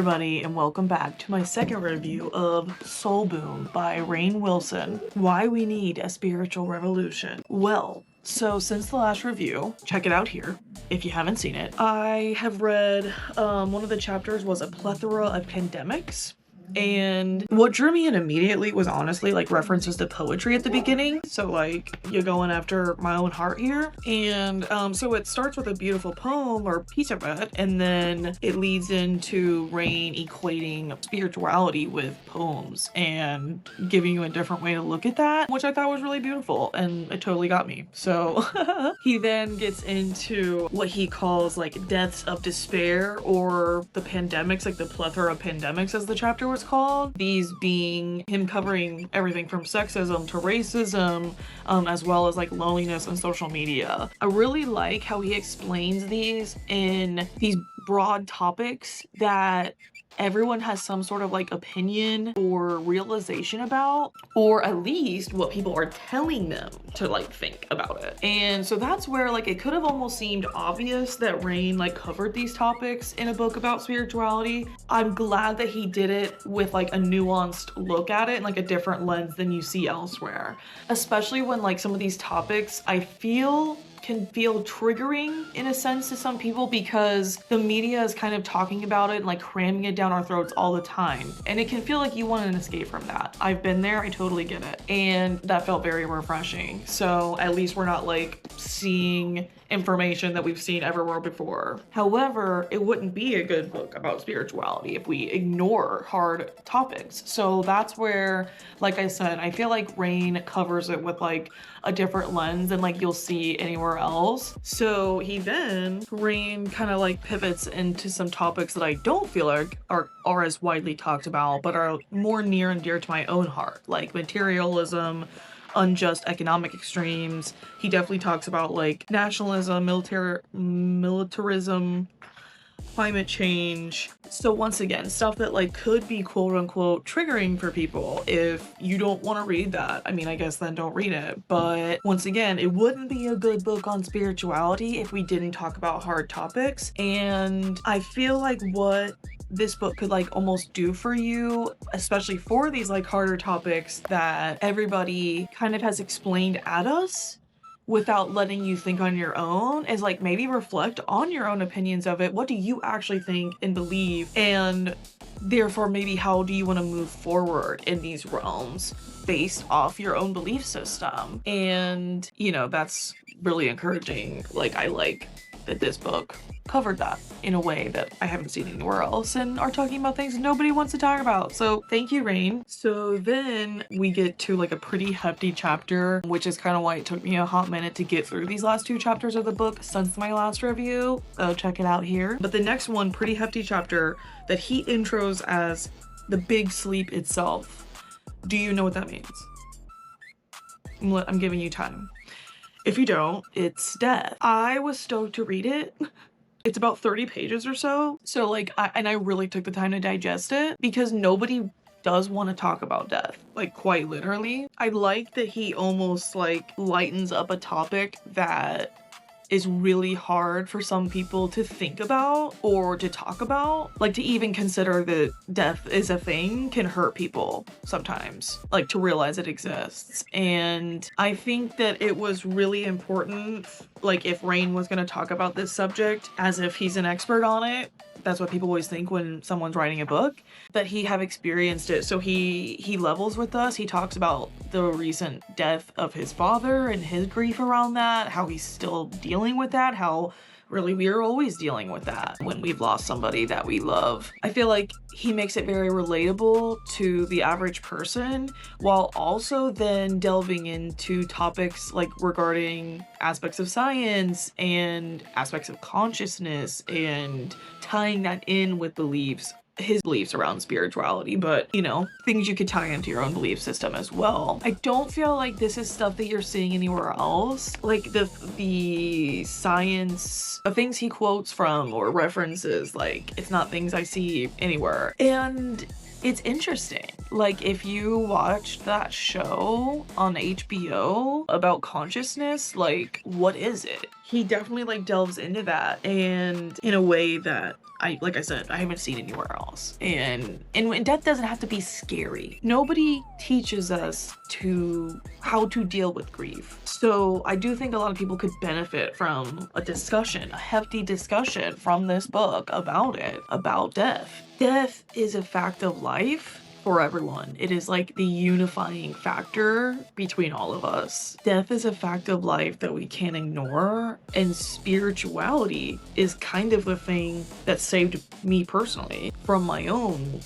everybody, and welcome back to my second review of Soul Boom by Rainn Wilson. Why we need a spiritual revolution. Well, so since the last review, check it out here if you haven't seen it. I have read, one of the chapters was a plethora of pandemics. And what drew me in immediately was honestly like references to poetry at the beginning. So like you're going after my own heart here. And so it starts with a beautiful poem or piece of it, and then it leads into Rainn equating spirituality with poems and giving you a different way to look at that, which I thought was really beautiful, and it totally got me. So he then gets into what he calls like deaths of despair, or the pandemics, like the plethora of pandemics as the chapter was called. These being him covering everything from sexism to racism, as well as like loneliness and social media. I really like how he explains these in these broad topics that everyone has some sort of like opinion or realization about, or at least what people are telling them to like think about it. And so that's where like it could have almost seemed obvious that Rainn like covered these topics in a book about spirituality. I'm glad that he did it with like a nuanced look at it and like a different lens than you see elsewhere, especially when like some of these topics I feel can feel triggering in a sense to some people, because the media is kind of talking about it and like cramming it down our throats all the time, and it can feel like you want an escape from that. I've been there, I totally get it, and that felt very refreshing. So at least we're not like seeing information that we've seen everywhere before. However, it wouldn't be a good book about spirituality if we ignore hard topics. So that's where, like I said, I feel like Rainn covers it with like a different lens than like you'll see anywhere else. So Rainn kind of like pivots into some topics that I don't feel like are as widely talked about, but are more near and dear to my own heart, like materialism, unjust economic extremes. He definitely talks about like nationalism, militarism, climate change. So once again, stuff that like could be quote unquote triggering for people. If you don't want to read that, I mean, I guess then don't read it. But once again, it wouldn't be a good book on spirituality if we didn't talk about hard topics. And I feel like what this book could like almost do for you, especially for these like harder topics that everybody kind of has explained at us without letting you think on your own, is like maybe reflect on your own opinions of it. What do you actually think and believe? And therefore, maybe how do you want to move forward in these realms based off your own belief system? And, you know, that's really encouraging. Like, I like that this book covered that in a way that I haven't seen anywhere else, and are talking about things nobody wants to talk about. So thank you, Rainn. So then we get to like a pretty hefty chapter, which is kind of why it took me a hot minute to get through these last two chapters of the book since my last review. Check it out here. But the next one, pretty hefty chapter that he intros as the big sleep itself. Do you know what that means? I'm giving you time. If you don't, it's death. I was stoked to read it. It's about 30 pages or so. So like, I really took the time to digest it, because nobody does want to talk about death, like quite literally. I like that he almost like lightens up a topic that is really hard for some people to think about or to talk about. Like, to even consider that death is a thing can hurt people sometimes, like to realize it exists. And I think that it was really important, like if Rainn was going to talk about this subject as if he's an expert on it. That's what people always think when someone's writing a book, that he have experienced it. So he levels with us. He talks about the recent death of his father and his grief around that, how he's still dealing with that, how really we are always dealing with that when we've lost somebody that we love. I feel like he makes it very relatable to the average person, while also then delving into topics like regarding aspects of science and aspects of consciousness, and tying that in with his beliefs around spirituality, but you know, things you could tie into your own belief system as well. I don't feel like this is stuff that you're seeing anywhere else. Like the science, the things he quotes from or references, like it's not things I see anywhere. And it's interesting. Like, if you watched that show on HBO about consciousness, like, what is it? He definitely like delves into that, and in a way that like I said, I haven't seen anywhere else. And death doesn't have to be scary. Nobody teaches us how to deal with grief. So I do think a lot of people could benefit from a discussion, a hefty discussion from this book about it, about death. Death is a fact of life for everyone. It is like the unifying factor between all of us. Death is a fact of life that we can't ignore, and spirituality is kind of the thing that saved me personally from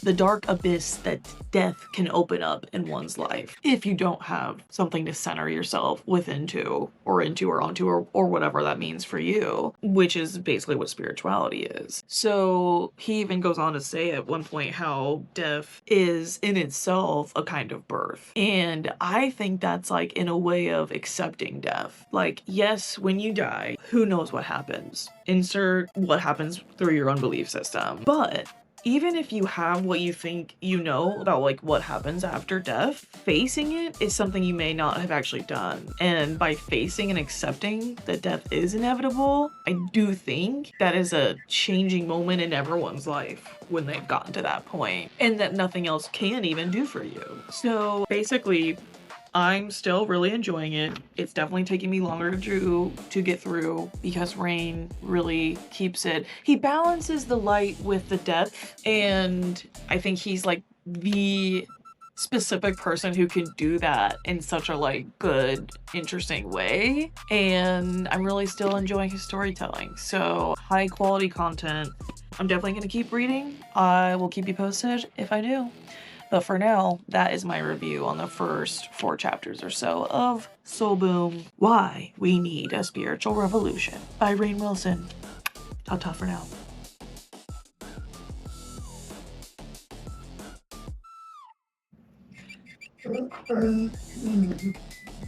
the dark abyss that death can open up in one's life if you don't have something to center yourself onto or whatever that means for you, which is basically what spirituality is. So he even goes on to say at one point how death is in itself a kind of birth. And I think that's like in a way of accepting death. Like, yes, when you die, who knows what happens? Insert what happens through your own belief system. But even if you have what you think you know about like what happens after death, facing it is something you may not have actually done. And by facing and accepting that death is inevitable, I do think that is a changing moment in everyone's life when they've gotten to that point, and that nothing else can even do for you. So basically, I'm still really enjoying it. It's definitely taking me longer to get through because Rainn really keeps it. He balances the light with the depth, and I think he's like the specific person who can do that in such a like good, interesting way. And I'm really still enjoying his storytelling. So high quality content. I'm definitely gonna keep reading. I will keep you posted if I do. But for now, that is my review on the first 4 chapters or so of Soul Boom: Why We Need a Spiritual Revolution by Rainn Wilson. Ta-ta for now.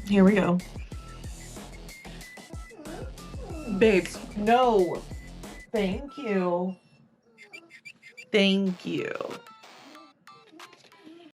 Here we go. Babes, no. Thank you. Thank you.